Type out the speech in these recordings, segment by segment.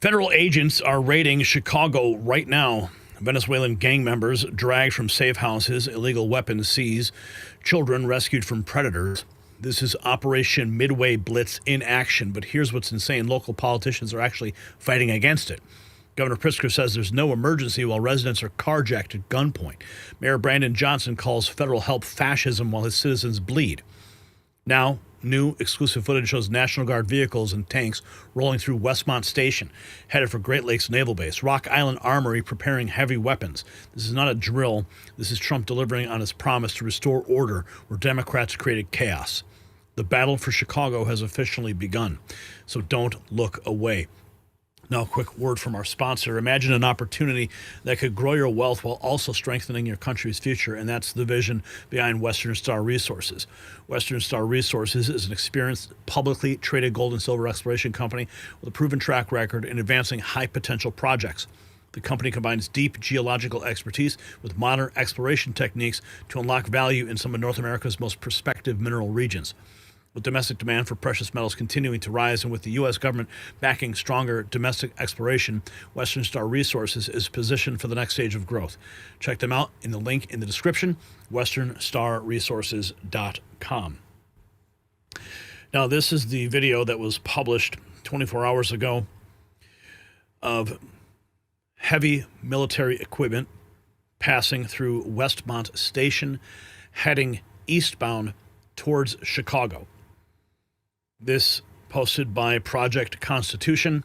Federal agents are raiding Chicago right now. Venezuelan gang members dragged from safe houses, illegal weapons seized, children rescued from predators. This is Operation Midway Blitz in action. But here's what's insane. Local politicians are actually fighting against it. Governor Pritzker says there's no emergency while residents are carjacked at gunpoint. Mayor Brandon Johnson calls federal help fascism while his citizens bleed. Now, new exclusive footage shows National Guard vehicles and tanks rolling through Westmont Station, headed for Great Lakes Naval Base. Rock Island Armory preparing heavy weapons. This is not a drill. This is Trump delivering on his promise to restore order where Democrats created chaos. The battle for Chicago has officially begun, so don't look away. Now, a quick word from our sponsor. Imagine an opportunity that could grow your wealth while also strengthening your country's future, and that's the vision behind Western Star Resources. Western Star Resources is an experienced, publicly traded gold and silver exploration company with a proven track record in advancing high-potential projects. The company combines deep geological expertise with modern exploration techniques to unlock value in some of North America's most prospective mineral regions. With domestic demand for precious metals continuing to rise and with the U.S. government backing stronger domestic exploration, Western Star Resources is positioned for the next stage of growth. Check them out in the link in the description, westernstarresources.com. Now, this is the video that was published 24 hours ago of heavy military equipment passing through Westmont Station, heading eastbound towards Chicago. This posted by Project Constitution,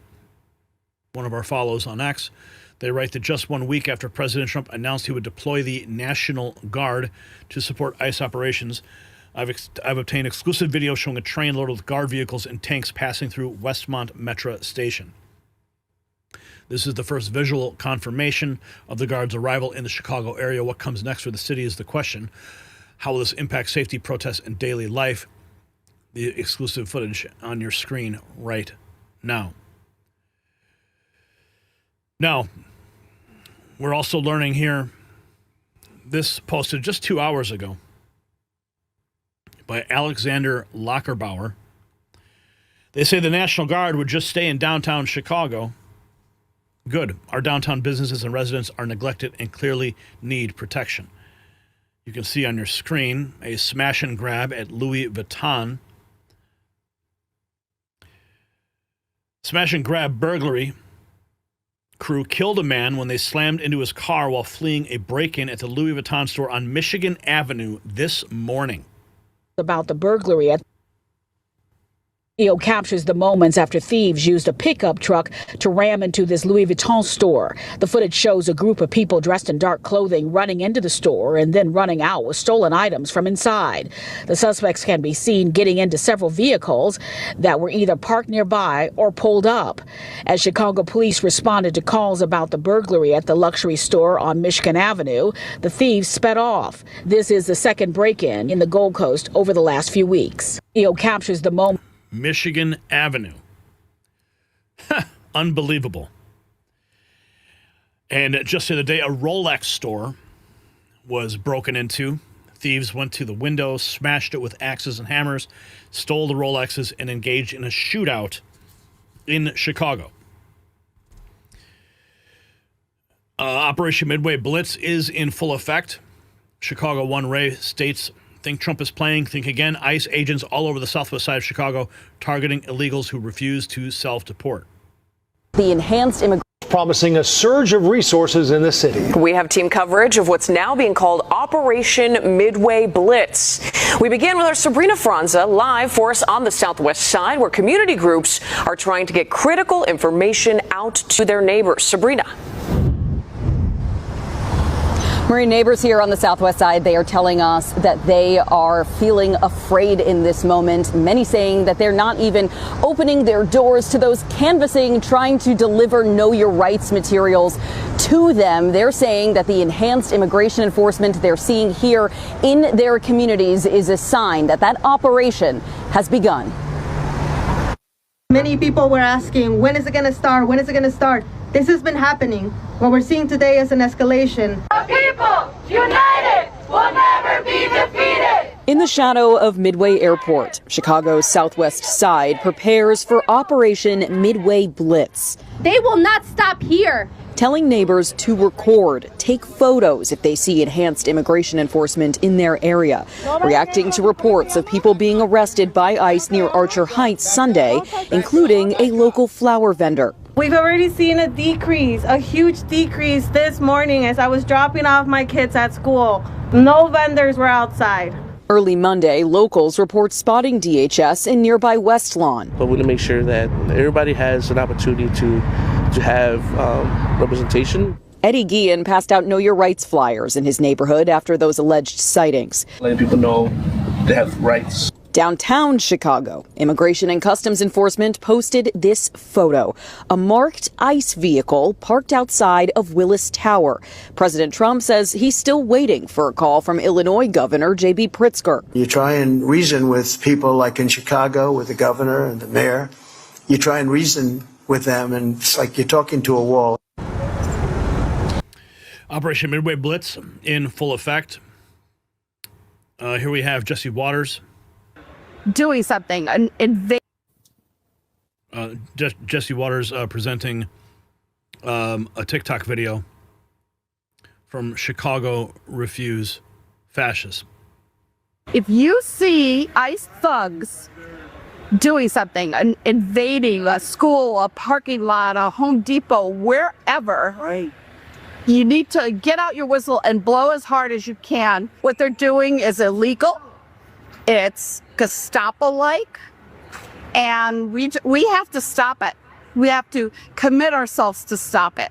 one of our follows on X. They write that just 1 week after President Trump announced he would deploy the National Guard to support ICE operations, I've obtained exclusive video showing a train loaded with guard vehicles and tanks passing through Westmont Metro Station. This is the first visual confirmation of the Guard's arrival in the Chicago area. What comes next for the city is the question. How will this impact safety, protests, and daily life? The exclusive footage on your screen right now. Now, we're also learning here, this posted just 2 hours ago by Alexander Lockerbauer. They say the National Guard would just stay in downtown Chicago. Good. Our downtown businesses and residents are neglected and clearly need protection. You can see on your screen a smash and grab at Louis Vuitton. Smash and grab burglary crew killed a man when they slammed into his car while fleeing a break-in at the Louis Vuitton store on Michigan Avenue this morning. About the burglary at video captures the moments after thieves used a pickup truck to ram into this Louis Vuitton store. The footage shows a group of people dressed in dark clothing running into the store and then running out with stolen items from inside. The suspects can be seen getting into several vehicles that were either parked nearby or pulled up. As Chicago police responded to calls about the burglary at the luxury store on Michigan Avenue, the thieves sped off. This is the second break-in in the Gold Coast over the last few weeks. Video captures the moment. Michigan Avenue. Unbelievable. And just the other day, a Rolex store was broken into. Thieves went to the window, smashed it with axes and hammers, stole the Rolexes, and engaged in a shootout in Chicago. Operation Midway Blitz is in full effect. Chicago One Ray states, think Trump is playing, think again. ICE agents all over the southwest side of Chicago targeting illegals who refuse to self-deport. The enhanced immigration promising a surge of resources in the city. We have team coverage of what's now being called Operation Midway Blitz. We begin with our Sabrina Franza live for us on the southwest side, where community groups are trying to get critical information out to their neighbors. Sabrina. Marine neighbors here on the southwest side, they are telling us that they are feeling afraid in this moment. Many saying that they're not even opening their doors to those canvassing, trying to deliver Know Your Rights materials to them. They're saying that the enhanced immigration enforcement they're seeing here in their communities is a sign that that operation has begun. Many people were asking, when is it going to start? When is it going to start? This has been happening. What we're seeing today is an escalation. The people united will never be defeated. In the shadow of Midway Airport, Chicago's southwest side prepares for Operation Midway Blitz. They will not stop here. Telling neighbors to record, take photos if they see enhanced immigration enforcement in their area. Reacting to reports of people being arrested by ICE near Archer Heights Sunday, including a local flower vendor. We've already seen a decrease, a huge decrease this morning as I was dropping off my kids at school. No vendors were outside. Early Monday, locals report spotting DHS in nearby West Lawn. But we want to make sure that everybody has an opportunity to have representation. Eddie Guillen passed out Know Your Rights flyers in his neighborhood after those alleged sightings. Letting people know they have rights. Downtown Chicago, Immigration and Customs Enforcement posted this photo. A marked ICE vehicle parked outside of Willis Tower. President Trump says he's still waiting for a call from Illinois Governor J.B. Pritzker. You try and reason with people like in Chicago with the governor and the mayor. You try and reason with them, and it's like you're talking to a wall. Operation Midway Blitz in full effect. Here we have Jesse Waters. Doing something. Jesse Waters presenting a TikTok video from Chicago Refuse Fascists. If you see ICE thugs doing something, invading a school, a parking lot, a Home Depot, wherever, right, you need to get out your whistle and blow as hard as you can. What they're doing is illegal. It's Gestapo-like, and we have to stop it. We have to commit ourselves to stop it.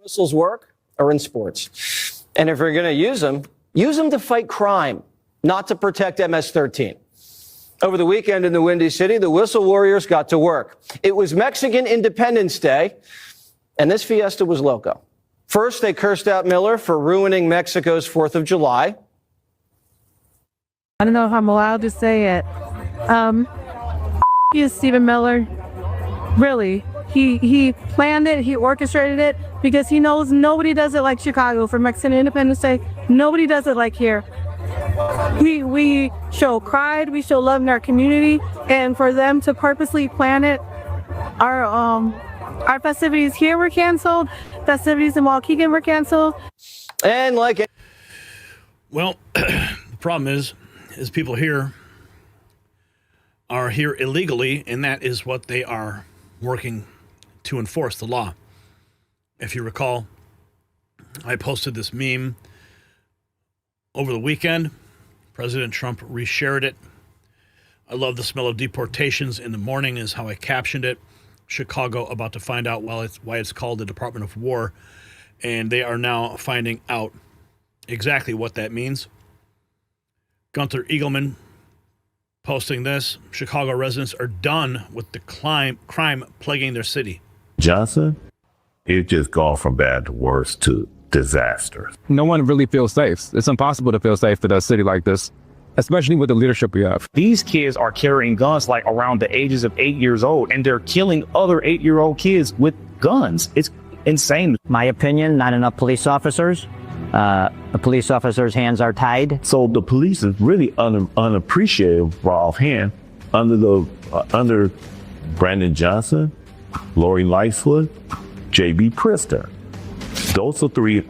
Whistles work are in sports. And if you're going to use them to fight crime, not to protect MS-13. Over the weekend in the Windy City, the Whistle Warriors got to work. It was Mexican Independence Day, and this fiesta was loco. First, they cursed out Miller for ruining Mexico's 4th of July. I don't know if I'm allowed to say it. He is Stephen Miller. Really. He planned it, he orchestrated it, because he knows nobody does it like Chicago for Mexican Independence Day. Nobody does it like here. We show pride, we show love in our community, and for them to purposely plan it, our festivities here were canceled, festivities in Waukegan were canceled. And like it. Well, the problem is people here are here illegally, and that is what they are working to enforce, the law. If you recall, I posted this meme over the weekend. President Trump reshared it. I love the smell of deportations in the morning is how I captioned it. Chicago about to find out why it's called the Department of War, and they are now finding out exactly what that means. Gunther Eagleman posting this. Chicago residents are done with the crime plaguing their city. Johnson, it just gone from bad to worse to disaster. No one really feels safe. It's impossible to feel safe in a city like this, especially with the leadership we have. These kids are carrying guns like around the ages of 8 years old, and they're killing other 8-year-old kids with guns. It's insane. My opinion, not enough police officers. The police officers' hands are tied. So the police is really unappreciative offhand under Brandon Johnson, Lori Lightfoot, J.B. Pritzker. Those are three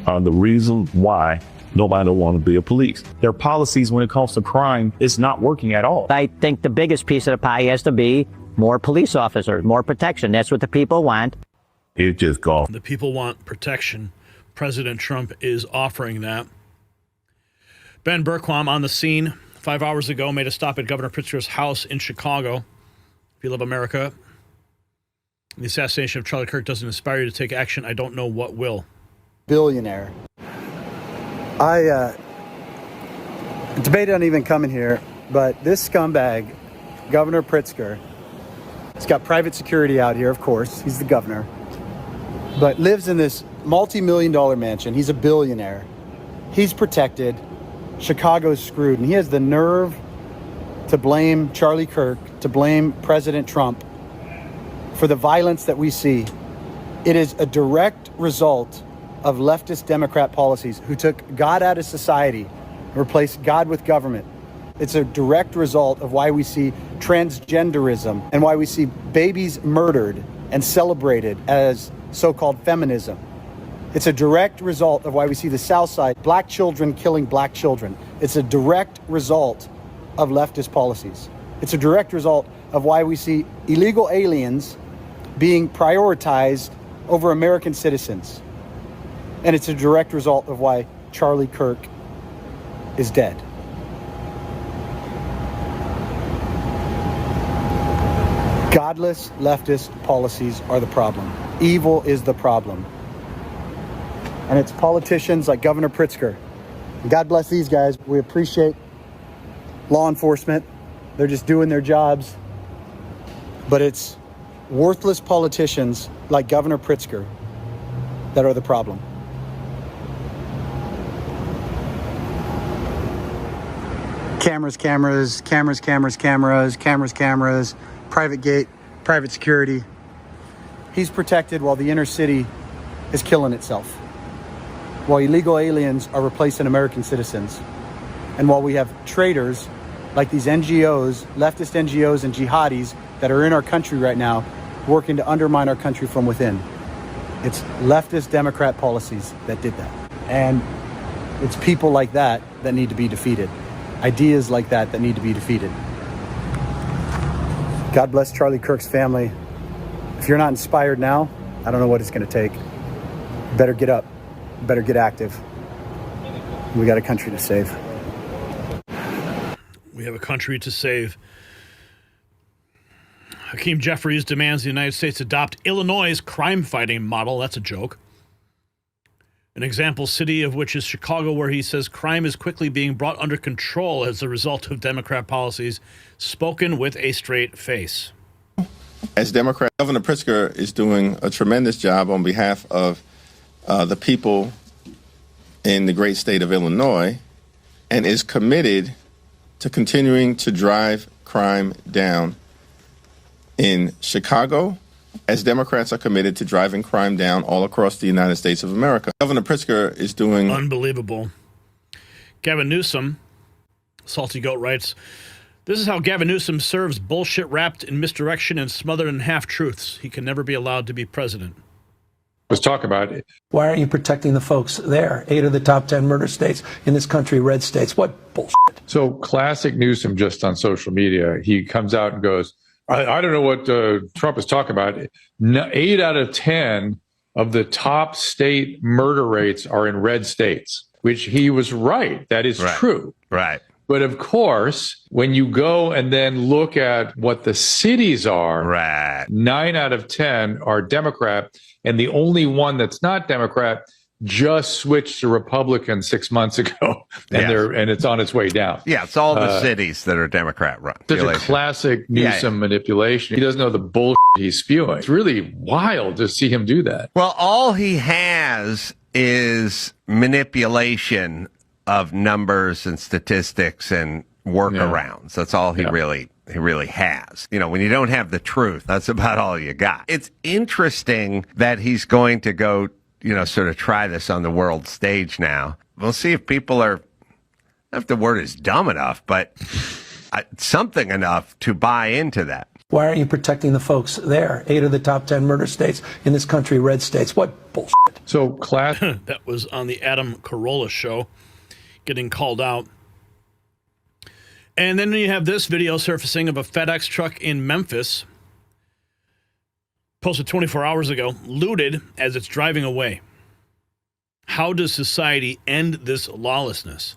are the reason why nobody want to be a police. Their policies when it comes to crime is not working at all. I think the biggest piece of the pie has to be more police officers, more protection. That's what the people want. It just gone. The people want protection. President Trump is offering that. Ben Berquam on the scene 5 hours ago made a stop at Governor Pritzker's house in Chicago. If you love America, the assassination of Charlie Kirk doesn't inspire you to take action. I don't know what will. Billionaire. I debated on even coming here, but this scumbag, Governor Pritzker, he's got private security out here, of course. He's the governor. But lives in this multi-million-dollar mansion. He's a billionaire. He's protected. Chicago's screwed. And he has the nerve to blame Charlie Kirk, to blame President Trump for the violence that we see. It is a direct result of leftist Democrat policies who took God out of society replace God with government. It's a direct result of why we see transgenderism and why we see babies murdered and celebrated as so-called feminism. It's a direct result of why we see the South Side, black children killing black children. It's a direct result of leftist policies. It's a direct result of why we see illegal aliens being prioritized over American citizens. And it's a direct result of why Charlie Kirk is dead. Godless leftist policies are the problem. Evil is the problem. And it's politicians like Governor Pritzker. God bless these guys. We appreciate law enforcement. They're just doing their jobs. But it's worthless politicians like Governor Pritzker that are the problem. Cameras, private gate, private security. He's protected while the inner city is killing itself, while illegal aliens are replacing American citizens, and while we have traitors like these NGOs, leftist NGOs and jihadis that are in our country right now working to undermine our country from within. It's leftist Democrat policies that did that. And it's people like that that need to be defeated. Ideas like that that need to be defeated. God bless Charlie Kirk's family. If you're not inspired now, I don't know what it's going to take. You better get up. You better get active. We got a country to save. We have a country to save. Hakeem Jeffries demands the United States adopt Illinois' crime-fighting model. That's a joke. An example city of which is Chicago, where he says crime is quickly being brought under control as a result of Democrat policies, spoken with a straight face. As Democrat, Governor Pritzker is doing a tremendous job on behalf of the people in the great state of Illinois and is committed to continuing to drive crime down in Chicago, as Democrats are committed to driving crime down all across the United States of America. Governor Pritzker is doing... Unbelievable. Gavin Newsom, Salty Goat, writes, this is how Gavin Newsom serves bullshit wrapped in misdirection and smothered in half-truths. He can never be allowed to be president. Let's talk about it. Why aren't you protecting the folks there? 8 of the top 10 murder states in this country, red states. What bullshit? So classic Newsom just on social media. He comes out and goes, I don't know what Trump is talking about. 8 out of 10 of the top state murder rates are in red states, which he was right. That is true. Right. But of course, when you go and then look at what the cities are, 9 out of 10 are Democrat, and the only one that's not Democrat just switched to Republican 6 months ago, and it's on its way down. Yeah, it's all the cities that are Democrat run. Such a classic Newsom manipulation. He doesn't know the bullshit he's spewing. It's really wild to see him do that. Well, all he has is manipulation of numbers and statistics and workarounds. That's all he really has. You know, when you don't have the truth, that's about all you got. It's interesting that he's going to go, you know, sort of try this on the world stage now. We'll see if people are, if the word is dumb enough, but something enough to buy into that. Why aren't you protecting the folks there? 8 of the top 10 murder states in this country, red states. What bullshit? So class. That was on the Adam Carolla show, getting called out. And then you have this video surfacing of a FedEx truck in Memphis, posted 24 hours ago, looted as it's driving away. How does society end this lawlessness?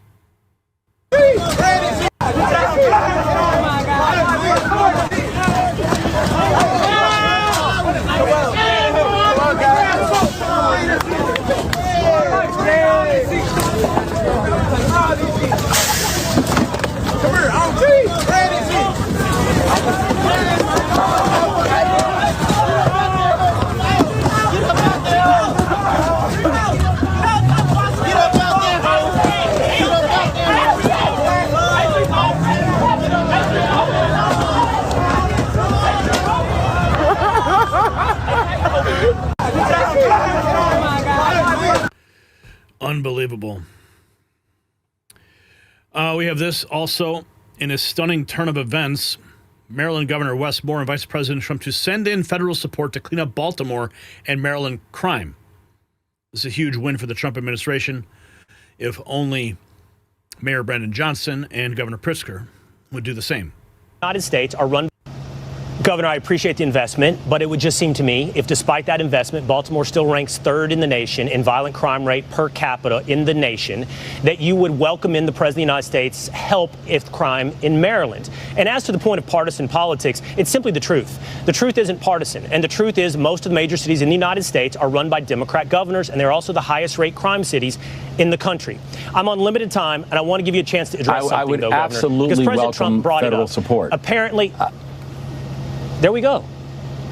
Unbelievable. We have this also. In a stunning turn of events, Maryland Governor Wes Moore invites President Trump to send in federal support to clean up Baltimore and Maryland crime. This is a huge win for the Trump administration. If only Mayor Brandon Johnson and Governor Pritzker would do the same. United States are run. Governor, I appreciate the investment, but it would just seem to me if despite that investment, Baltimore still ranks third in the nation in violent crime rate per capita in the nation, that you would welcome in the President of the United States' help if crime in Maryland. And as to the point of partisan politics, it's simply the truth. The truth isn't partisan. And the truth is most of the major cities in the United States are run by Democrat governors, and they're also the highest rate crime cities in the country. I'm on limited time, and I want to give you a chance to address something, I would though, Governor, absolutely because President welcome Trump brought federal it up. support. Apparently, there we go.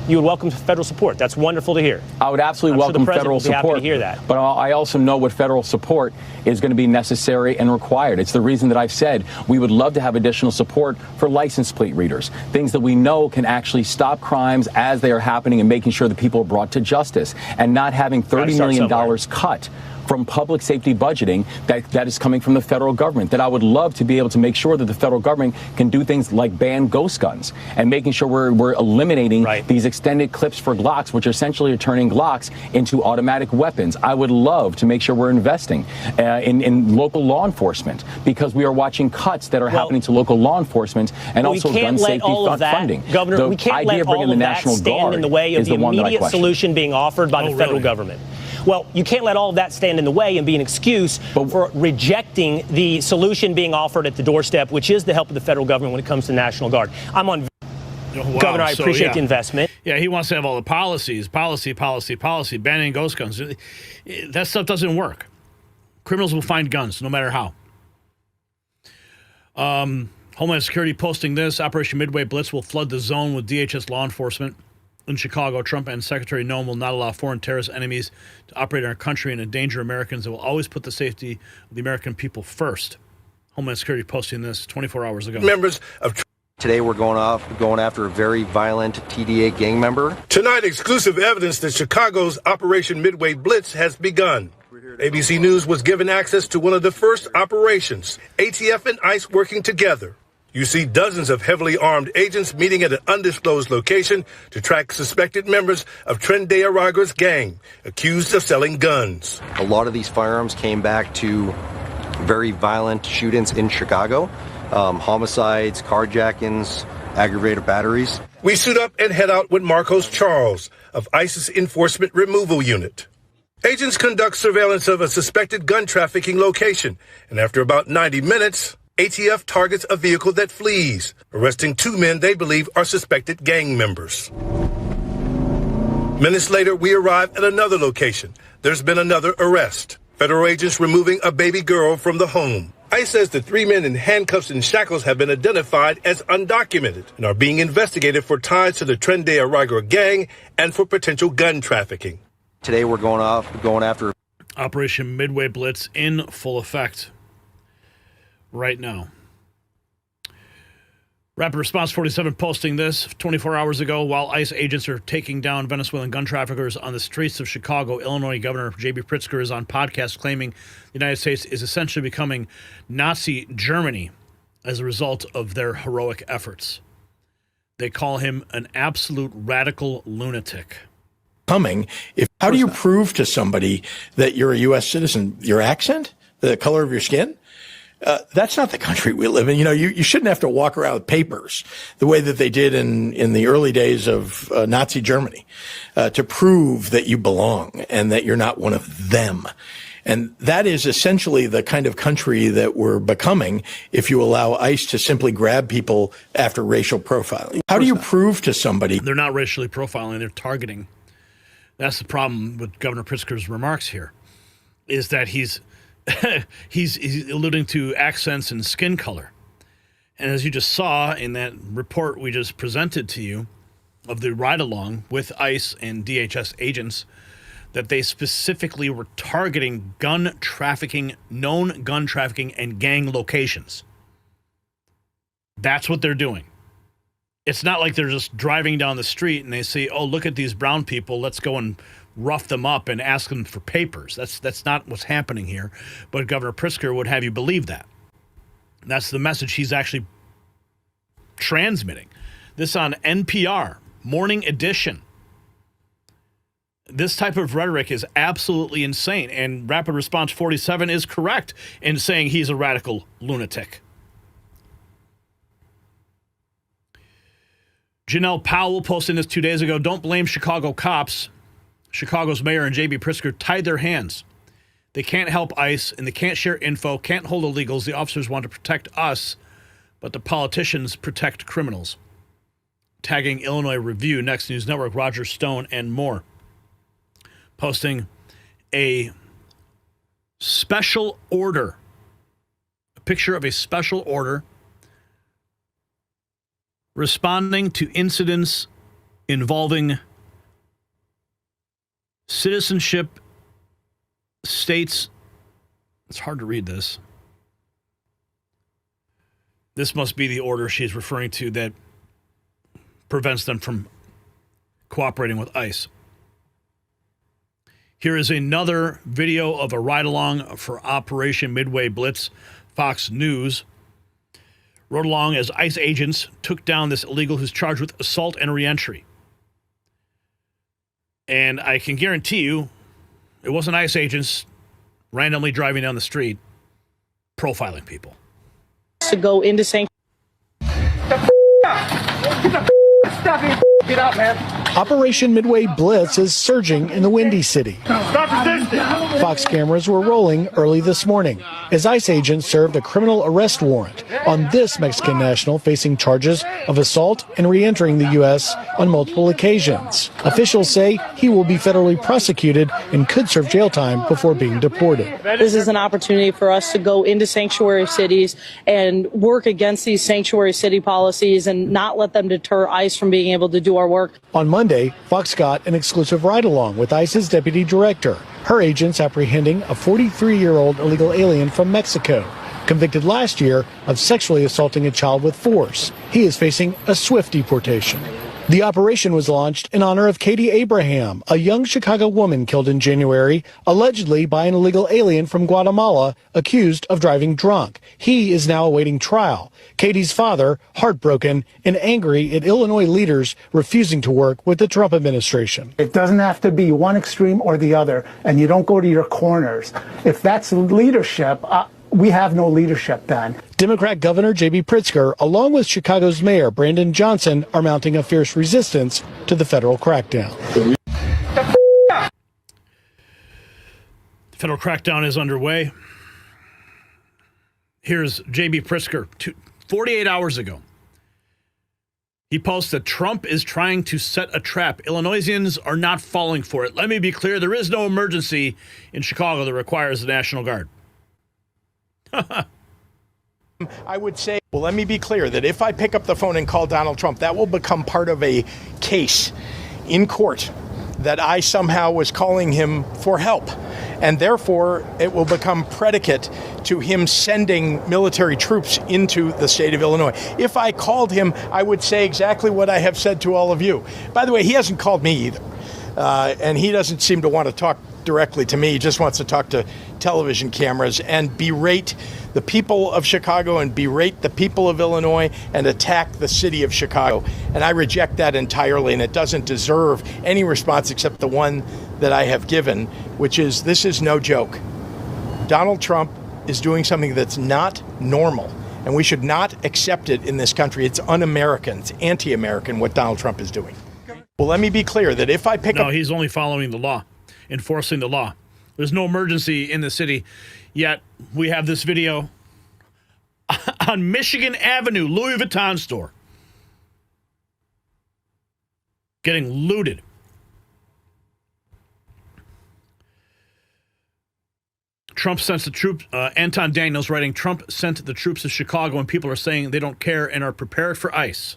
You would welcome federal support. That's wonderful to hear. I would absolutely welcome federal support. Happy to hear that. But I also know what federal support is going to be necessary and required. It's the reason that I've said we would love to have additional support for license plate readers, things that we know can actually stop crimes as they are happening and making sure that people are brought to justice, and not having $30 million cut from public safety budgeting that is coming from the federal government. That I would love to be able to make sure that the federal government can do things like ban ghost guns, and making sure we're eliminating these extended clips for Glocks, which essentially are turning Glocks into automatic weapons. I would love to make sure we're investing in local law enforcement, because we are watching cuts that are happening to local law enforcement and also gun safety funding. Governor, we can't let all of that stand in the way of the immediate solution being offered by the federal government. Well, you can't let all of that stand in the way and be an excuse for rejecting the solution being offered at the doorstep, which is the help of the federal government when it comes to National Guard. I'm on. Wow, Governor, I appreciate the investment. Yeah, he wants to have all the policy, banning ghost guns. That stuff doesn't work. Criminals will find guns no matter how. Homeland Security posting this. Operation Midway Blitz will flood the zone with DHS law enforcement. In Chicago, Trump and Secretary Noem will not allow foreign terrorist enemies to operate in our country and endanger Americans. They will always put the safety of the American people first. Homeland Security posting this 24 hours ago. Members of Today we're going after a very violent TDA gang member. Tonight, exclusive evidence that Chicago's Operation Midway Blitz has begun. ABC News was given access to one of the first operations, ATF and ICE working together. You see dozens of heavily armed agents meeting at an undisclosed location to track suspected members of Trinidad's gang, accused of selling guns. A lot of these firearms came back to very violent shootings in Chicago, homicides, carjackings, aggravated batteries. We suit up and head out with Marcos Charles of ICE's Enforcement Removal Unit. Agents conduct surveillance of a suspected gun trafficking location, and after about 90 minutes, ATF targets a vehicle that flees, arresting 2 men they believe are suspected gang members. Minutes later, we arrive at another location. There's been another arrest. Federal agents removing a baby girl from the home. ICE says the 3 men in handcuffs and shackles have been identified as undocumented and are being investigated for ties to the Trinidad gang and for potential gun trafficking. Today we're going after Operation Midway Blitz in full effect right now. Rapid Response 47 posting this 24 hours ago. While ICE agents are taking down Venezuelan gun traffickers on the streets of Chicago, Illinois Governor J.B. Pritzker is on podcast claiming the United States is essentially becoming Nazi Germany as a result of their heroic efforts. They call him an absolute radical lunatic. How do you prove to somebody that you're a U.S. citizen? Your accent? The color of your skin? That's not the country we live in. You know, you shouldn't have to walk around with papers the way that they did in the early days of Nazi Germany to prove that you belong and that you're not one of them. And that is essentially the kind of country that we're becoming if you allow ICE to simply grab people after racial profiling. How do you prove to somebody? They're not racially profiling, they're targeting. That's the problem with Governor Pritzker's remarks here, is that he's alluding to accents and skin color. And as you just saw in that report we just presented to you of the ride-along with ICE and DHS agents, that they specifically were targeting gun trafficking, known gun trafficking, and gang locations. That's what they're doing. It's not like they're just driving down the street and they say, oh, look at these brown people, let's go and rough them up and ask them for papers. That's not what's happening here. But Governor Pritzker would have you believe that. That's the message he's actually transmitting. This on NPR, Morning Edition. This type of rhetoric is absolutely insane, and Rapid Response 47 is correct in saying he's a radical lunatic. Janelle Powell posting this 2 days ago. Don't blame Chicago cops. Chicago's mayor and J.B. Pritzker tied their hands. They can't help ICE, and they can't share info, can't hold illegals. The officers want to protect us, but the politicians protect criminals. Tagging Illinois Review, Next News Network, Roger Stone, and more. Posting a special order, a picture of a special order responding to incidents involving citizenship states. It's hard to read this. This must be the order she's referring to that prevents them from cooperating with ICE. Here is another video of a ride-along for Operation Midway Blitz. Fox News rode along as ICE agents took down this illegal who's charged with assault and reentry. And I can guarantee you, it wasn't ICE agents randomly driving down the street profiling people. To go into sanctuary. Get out, man. Operation Midway Blitz is surging in the Windy City. Stop resisting. Fox cameras were rolling early this morning as ICE agents served a criminal arrest warrant on this Mexican national facing charges of assault and re-entering the U.S. on multiple occasions. Officials say he will be federally prosecuted and could serve jail time before being deported. This is an opportunity for us to go into sanctuary cities and work against these sanctuary city policies and not let them deter ICE from being able to do our work. On Monday, Fox got an exclusive ride-along with ICE's deputy director. Her agents apprehending a 43-year-old illegal alien from Mexico, convicted last year of sexually assaulting a child with force. He is facing a swift deportation. The operation was launched in honor of Katie Abraham, a young Chicago woman killed in January, allegedly by an illegal alien from Guatemala accused of driving drunk. He is now awaiting trial. Katie's father, heartbroken and angry at Illinois leaders refusing to work with the Trump administration. It doesn't have to be one extreme or the other, and you don't go to your corners. If that's leadership, we have no leadership then. Democrat Governor J.B. Pritzker, along with Chicago's Mayor Brandon Johnson, are mounting a fierce resistance to the federal crackdown. The federal crackdown is underway. Here's J.B. Pritzker, 48 hours ago. He posts that Trump is trying to set a trap. Illinoisians are not falling for it. Let me be clear, there is no emergency in Chicago that requires the National Guard. I would say, well, let me be clear that if I pick up the phone and call Donald Trump, that will become part of a case in court that I somehow was calling him for help. And therefore, it will become predicate to him sending military troops into the state of Illinois. If I called him, I would say exactly what I have said to all of you. By the way, he hasn't called me either. And he doesn't seem to want to talk directly to me. He just wants to talk to television cameras and berate the people of Chicago and berate the people of Illinois and attack the city of Chicago. And I reject that entirely, and it doesn't deserve any response except the one that I have given, which is this is no joke. Donald Trump is doing something that's not normal, and we should not accept it in this country. It's un-American. It's anti-American what Donald Trump is doing. Well, let me be clear that if I pick up... No, he's only following the law, enforcing the law. There's no emergency in the city, yet we have this video on Michigan Avenue, Louis Vuitton store, getting looted. Trump sent the troops, Anton Daniels writing, Trump sent the troops to Chicago and people are saying they don't care and are prepared for ICE.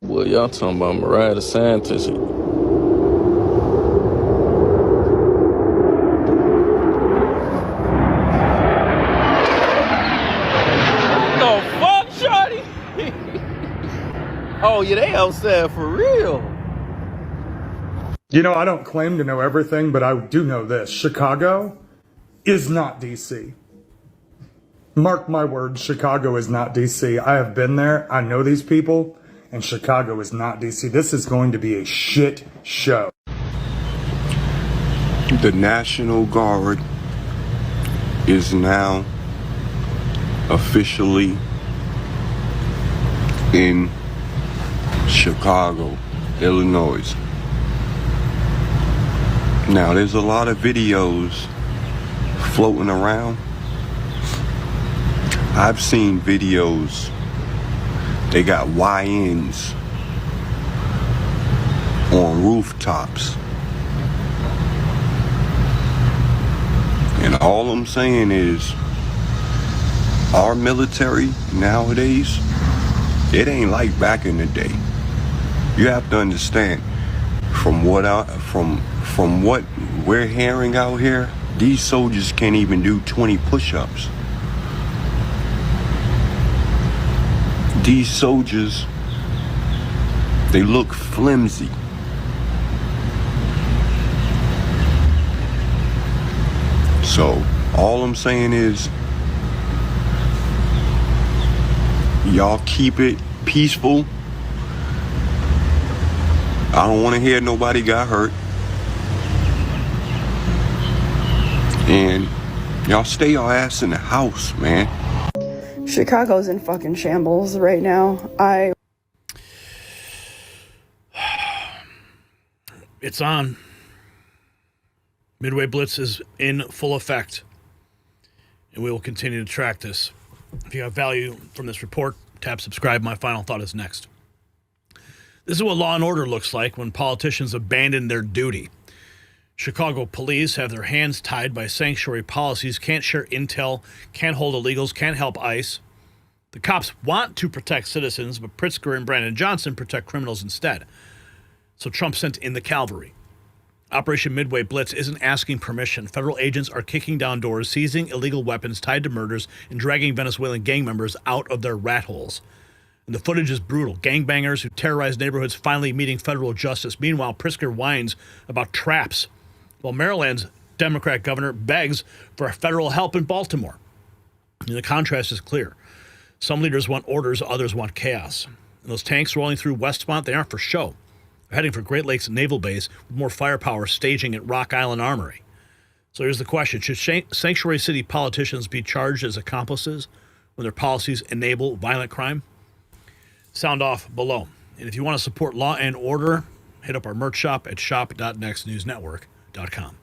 Well, y'all talking about Mariah the Scientist. The fuck? you, they outside for real. You know, I don't claim to know everything, but I do know this. Chicago is not D.C. Mark my words, Chicago is not D.C. I have been there. I know these people, and Chicago is not D.C. This is going to be a shit show. The National Guard is now officially in Chicago, Illinois. Now, there's a lot of videos floating around. I've seen videos, they got YNs on rooftops. And all I'm saying is, our military nowadays, it ain't like back in the day. You have to understand, from what we're hearing out here, these soldiers can't even do 20 push-ups. These soldiers, they look flimsy. So, all I'm saying is, y'all keep it peaceful. I don't want to hear nobody got hurt. And y'all stay your ass in the house, man. Chicago's in fucking shambles right now. It's on. Midway Blitz is in full effect, and we will continue to track this. If you have value from this report, tap subscribe. My final thought is next. This is what law and order looks like when politicians abandon their duty. Chicago police have their hands tied by sanctuary policies, can't share intel, can't hold illegals, can't help ICE. The cops want to protect citizens, but Pritzker and Brandon Johnson protect criminals instead. So Trump sent in the cavalry. Operation Midway Blitz isn't asking permission. Federal agents are kicking down doors, seizing illegal weapons tied to murders, and dragging Venezuelan gang members out of their rat holes. And the footage is brutal. Gangbangers who terrorize neighborhoods finally meeting federal justice. Meanwhile, Pritzker whines about traps, while Maryland's Democrat governor begs for federal help in Baltimore. And the contrast is clear. Some leaders want orders, others want chaos. And those tanks rolling through Westmont, they aren't for show. They're heading for Great Lakes Naval Base with more firepower staging at Rock Island Armory. So here's the question. Should sanctuary city politicians be charged as accomplices when their policies enable violent crime? Sound off below. And if you want to support law and order, hit up our merch shop at shop.nextnewsnetwork.com.